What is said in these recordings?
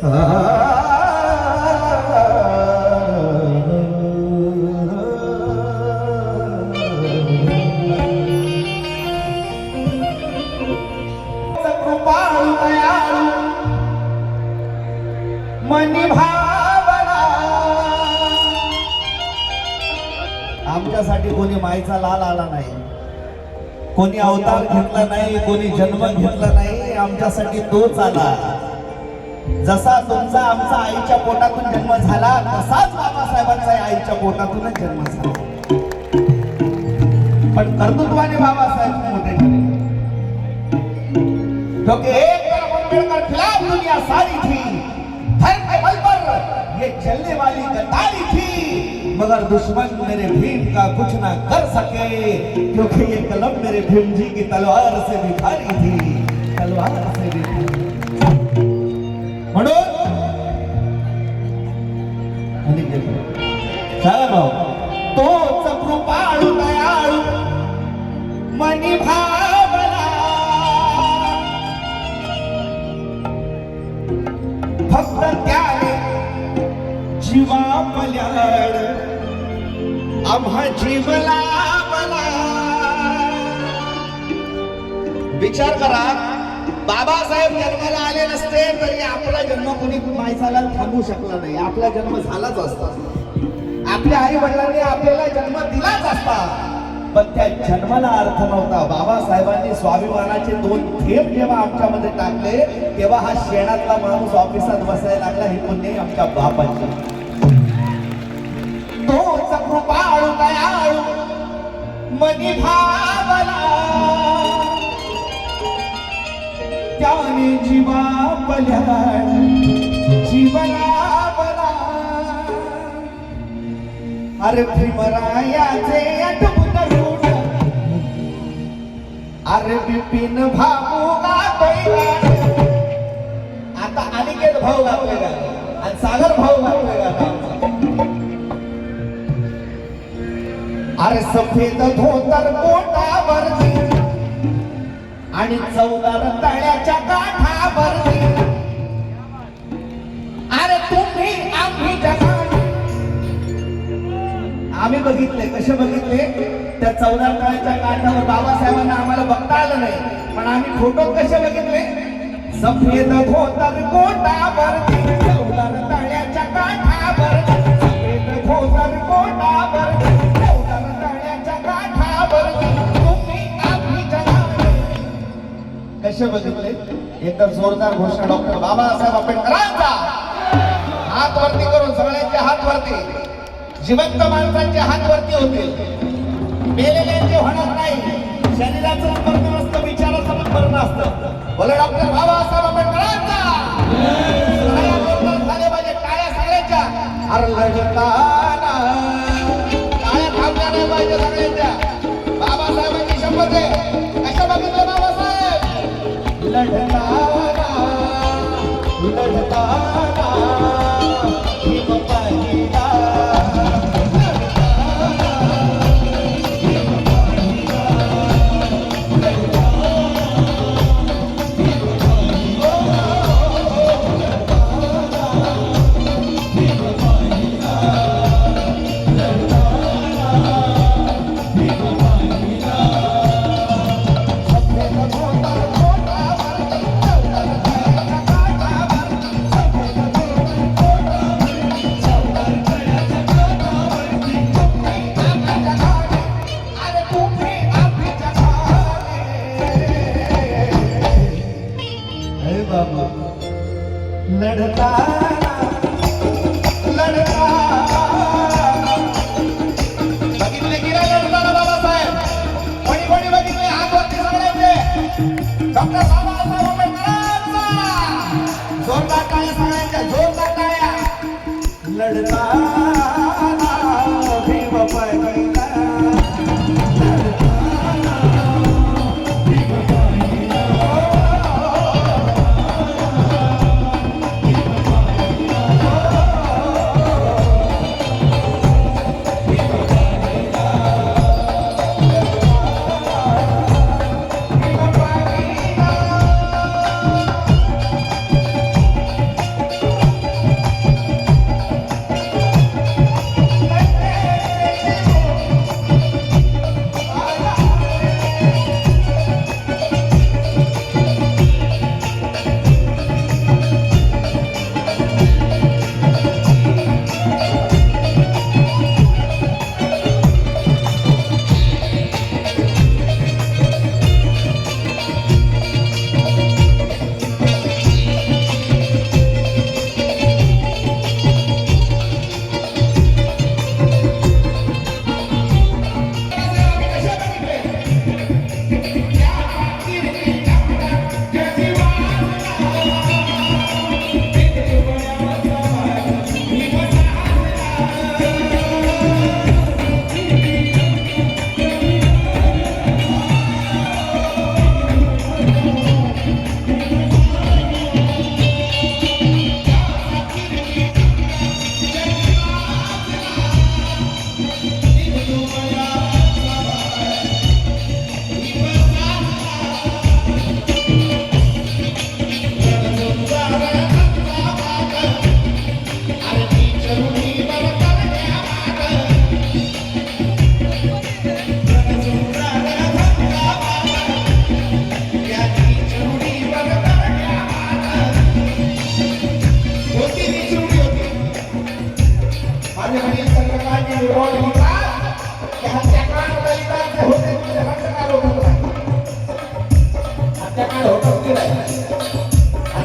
कृपाळू दयाळू मनी भावना आमच्यासाठी कोणी माईचा लाल आला नाही, कोणी अवतार घेतला नाही, कोणी जन्म घेतला नाही, आमच्यासाठी तोच आला। जसा तुमचा आमचा आईच्या पोटातून जन्म झाला तसाच बाबासाहेबांचा आईच्या पोटातूनच जन्म झाला। पण कर्तृत्वाने बाबासाहेब मोठे झाले, क्योंकि एक तरफ अम्बेडकर खिलाफ दुनिया सारी थी, धर्म के बल पर ये चलने वाली गद्दारी थी, मगर दुश्मन मेरे भीम का कुछ ना कर सके, क्योंकि ये कलम मेरे भीम जी की तलवार से भी भारी थी, तलवार से भी भारी। म्हणून तोच कृपाळू दयाळू मनी भावना, फक्त त्याने जीवा पल्याड आम्हा जीवला बला। विचार करा, बाबासाहेब जन्माला आले नसते तरी आपला जन्म कोणी मायसाला थांबू शकला नाही, आपला जन्म झालाच असता, आपल्या आई वडिलांनी आपल्याला जन्म दिलाच असता, पण त्या जन्माला अर्थ नव्हता। बाबासाहेबांनी स्वाभिमानाचे 2 थेंब जेव्हा आमच्यामध्ये टाकले तेव्हा हा शेणातला माणूस ऑफिसात बसायला लागला, हे पुण्य आमच्या बापाचे। तोच कृपाळू दयाळू मनी भावना, त्याने जीवा पल्याड जीवना बला। अरे भीमरायाचे आठवून रूढ, अरे बिपिन भाऊ गातोय, आता अनिकेत भाऊ गातोय का आणि सागर भाऊ गातोय का? अरे सफेद धोतर पोटावरती आणि 14 तळ्याच्या काठावरती, अरे तुम्ही आम्ही जगात आम्ही बघितले, कसे बघितले? त्या 14 तळ्याच्या काठावर बाबासाहेबांना आम्हाला बघता आलं नाही, पण आम्ही फोटो कसे बघितले? सफेद धोतर पोटावरती 14 तळ्याच्या काठावरती, सफेद धोतर पोटावरती 14 तळ्याच्या काठावरती, तुम्ही आम्ही जगात कसे बघितले? एकदम जोरदार घोषणा डॉक्टर बाबासाहेब आंबेडकरांचा, हात वरती करून सगळ्यांचे हात वरती, जिवंत माणसांचे हात वरती होतील, मेलेल्यांचे होणार नाही, शरीराचं स्मरण नसतं, विचाराचं स्मरण असतं। बोला डॉक्टर बाबासाहेब आंबेडकरांचा झाले पाहिजे, टाळ्या सगळ्यांच्या, अरे लढताना टाळ्या थांबल्या नाही पाहिजे सगळ्यांच्या। बाबासाहेबांची शपथ आहे, कशा बघितलं बाबासाहेब? लढताना लढताना भीम पाहिला, लढताना लढताना बघितले की नाही लढताना बाबासाहेब? कोणी कोणी बघितले? हात वरती सगळ्यांचे, डॉक्टर बाबासाहेब आंबेडकरांचा जोरदार टाळ्या सगळ्यांच्या, जोरदार टाळ्या। लढताना भीम पाहिला,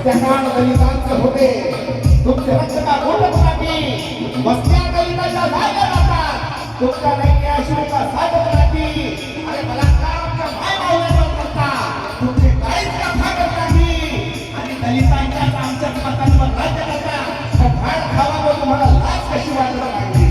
सत्याकाळ दलितांचे होते तुमचे रक्त का घोटत नाही वस्त्या दलिताच्या जायला जातात तुमच्या नैन्य अश्रू का साधत नाही अरे बलात्कार आमच्या माय मावल्यावर करता तुमचे काहीच का भागत नाही आणि दलितांच्या आमच्याच मतांवर राज्य करता तर फाड खावावर तुम्हाला लाच कशी वाटत लागली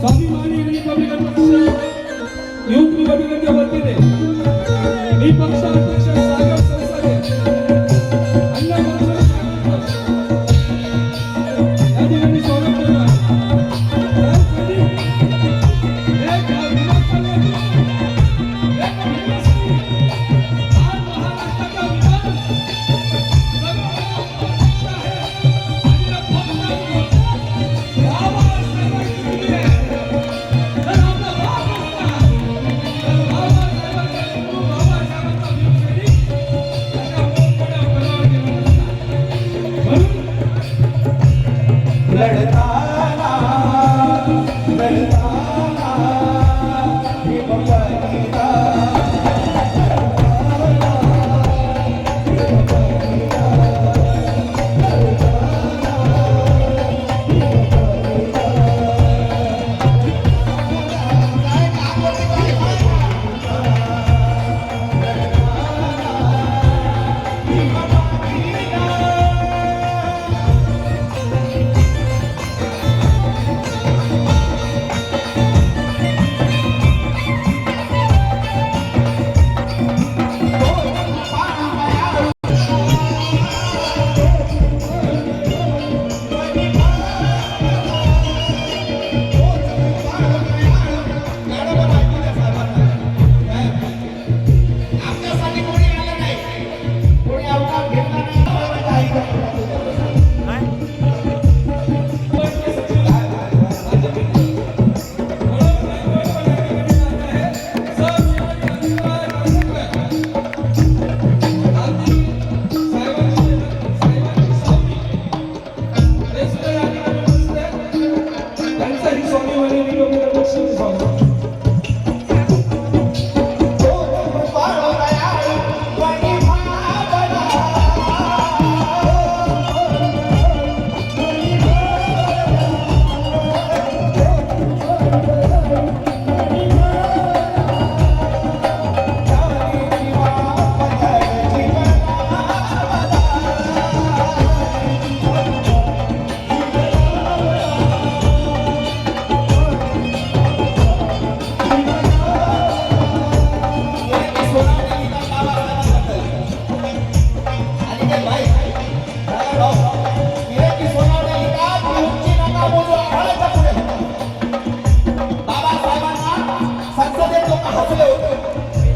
स्वाभिमानी रिपब्लिकन पक्ष युथ रिपब्लिकनच्या वतीने मी पक्षाध्यक्ष सागर संसारे अण्णा या ठिकाणी स्वागत करतो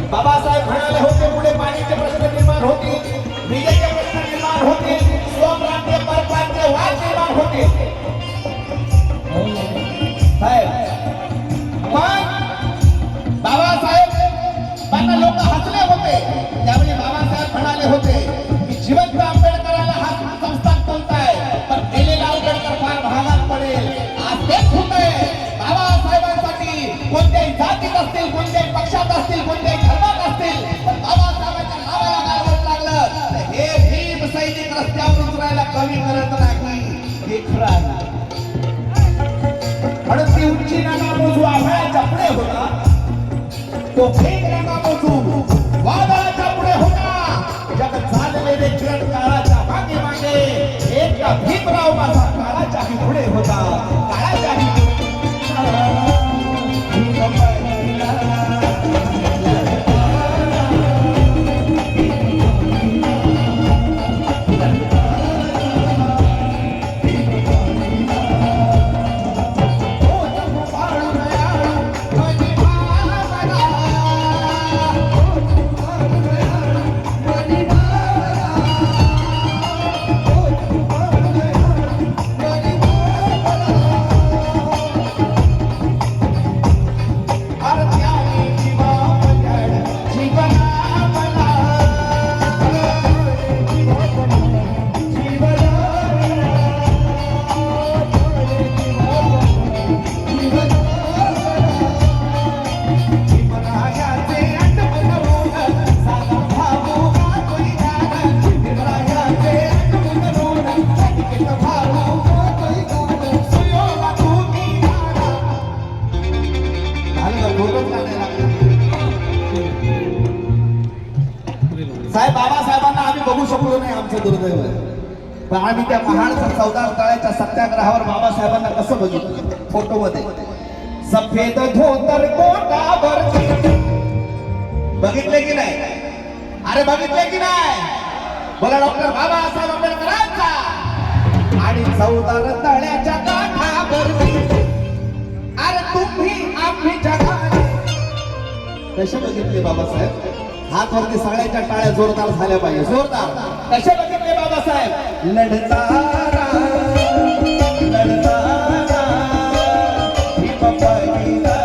बाबासाहेब म्हणाले होते पुढे पाण्याचे प्रश्न निर्माण होतील विजेचे प्रश्न निर्माण होतील स्वप्रांतीय परप्रांतीय वाद निर्माण होतील बाबासाहेबांना लोक हसले होते त्यावेळी बाबासाहेब म्हणाले होते की जिवंत आंबेडकराला हा संस्थान कोणता आहे पण गेलेला आंबेडकर फार भागात पडेल आज तेच होत आहे बाबासाहेबांसाठी कोणत्याही जातीत असतील कोणत्याही पक्षात असतील कोणत्याही धर्मात असतील तो फेकला का मोजू वादळाच्या पुढे होता जग झालेले रे किरण काळाच्या मागे मागे एकटा भीमराव माझा काळाच्याही पुढे होता काळाच्याही साहेब बाबासाहेबांना आम्ही बघू शकलो नाही आमचं दुर्दैव आहे पण आम्ही त्या महाड चौदार तळ्याच्या सत्याग्रहावर बाबासाहेबांना कसं बघितलं फोटो मध्ये सफेद धोतर कोटावरती बघितले की नाही अरे बघितले की नाही बोला डॉक्टर बाबासाहेब आंबेडकरांचा आणि चौदार तळ्याच्या काठावरती अरे तुम्ही आम्ही जगाने कसे बघितले बाबासाहेब हात वरती सगळ्यांच्या टाळ्या जोरदार झाल्या पाहिजे जोरदार कसे बघितले बाबासाहेब लढताना लढताना भीम पहिला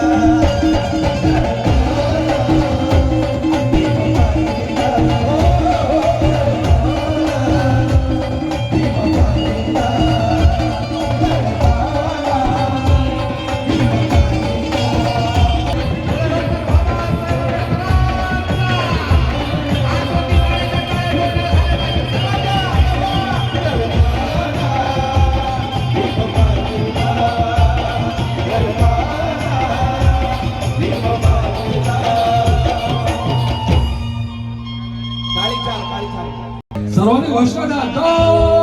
सर्वांनी घोषणा द्या